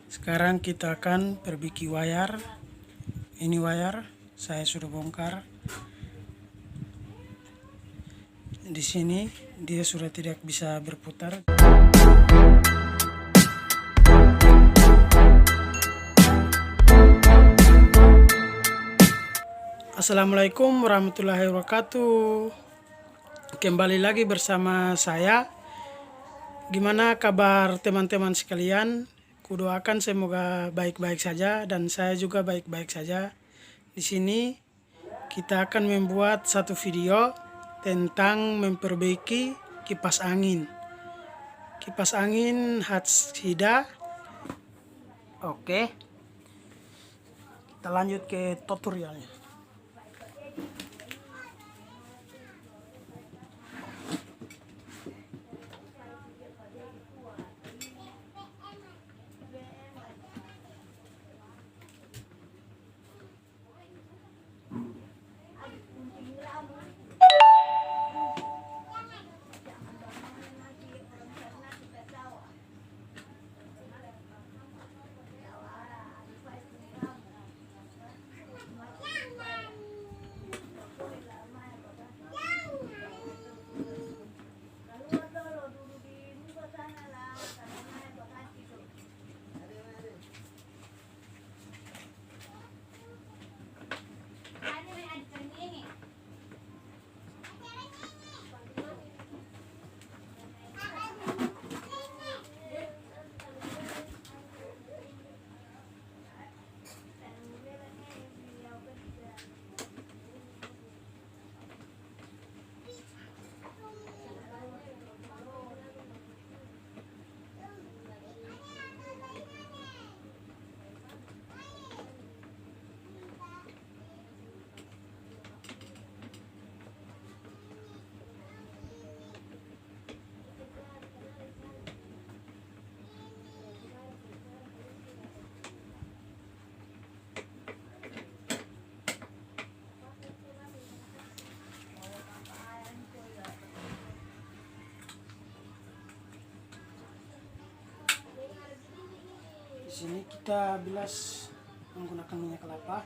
Sekarang kita akan perbaiki wayar. Ini wayar saya sudah bongkar. Di sini dia sudah tidak bisa berputar. Assalamualaikum warahmatullahi wabarakatuh. Kembali lagi bersama saya. Gimana kabar teman-teman sekalian? Kudoakan semoga baik-baik saja dan saya juga baik-baik saja. Di sini kita akan membuat satu video tentang memperbaiki kipas angin. Kipas angin HACHIDA. Oke. Kita lanjut ke tutorialnya. Di sini kita bilas menggunakan minyak kelapa.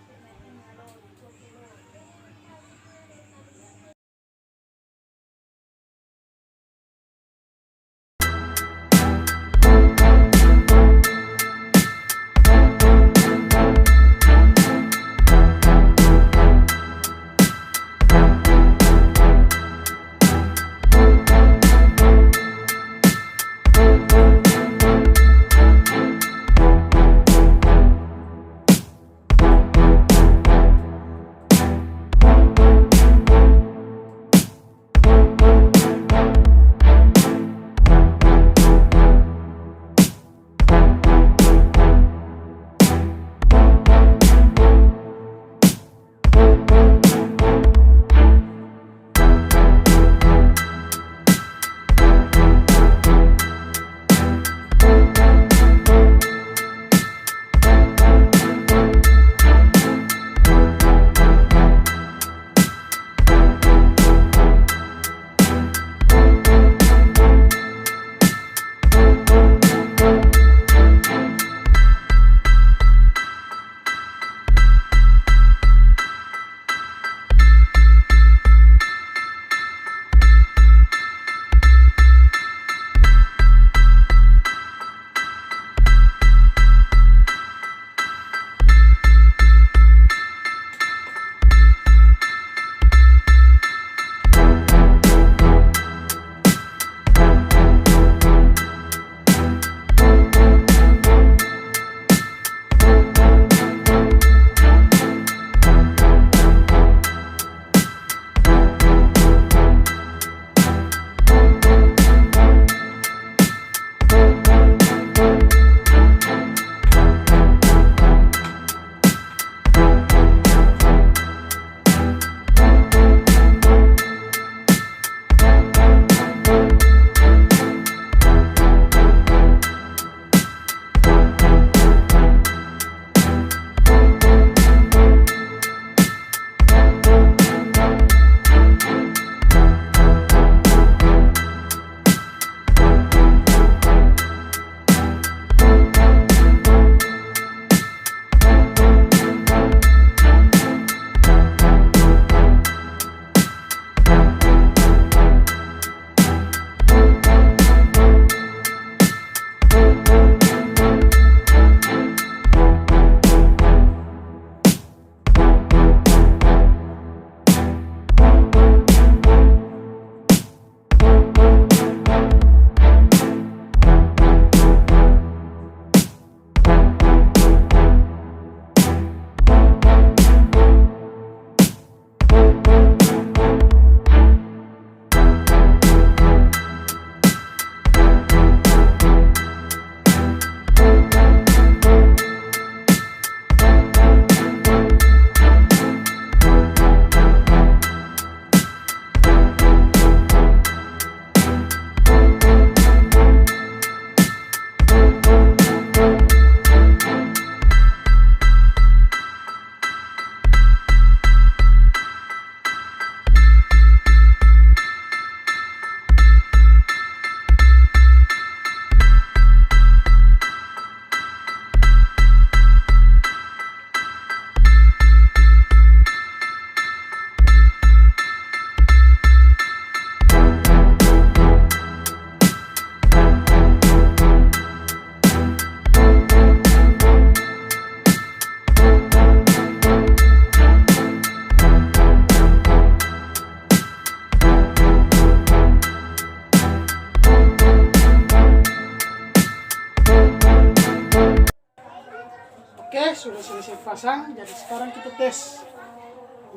Oke, sudah selesai pasang. Jadi sekarang kita tes.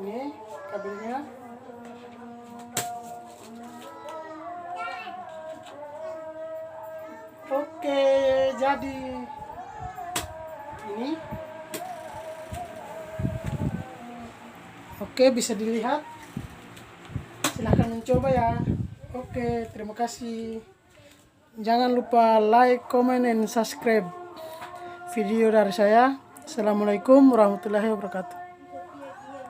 Ini kabelnya. Oke, jadi ini. Oke, bisa dilihat. Silahkan mencoba ya. Oke, terima kasih. Jangan lupa like, comment, and subscribe video dari saya. Assalamualaikum warahmatullahi wabarakatuh.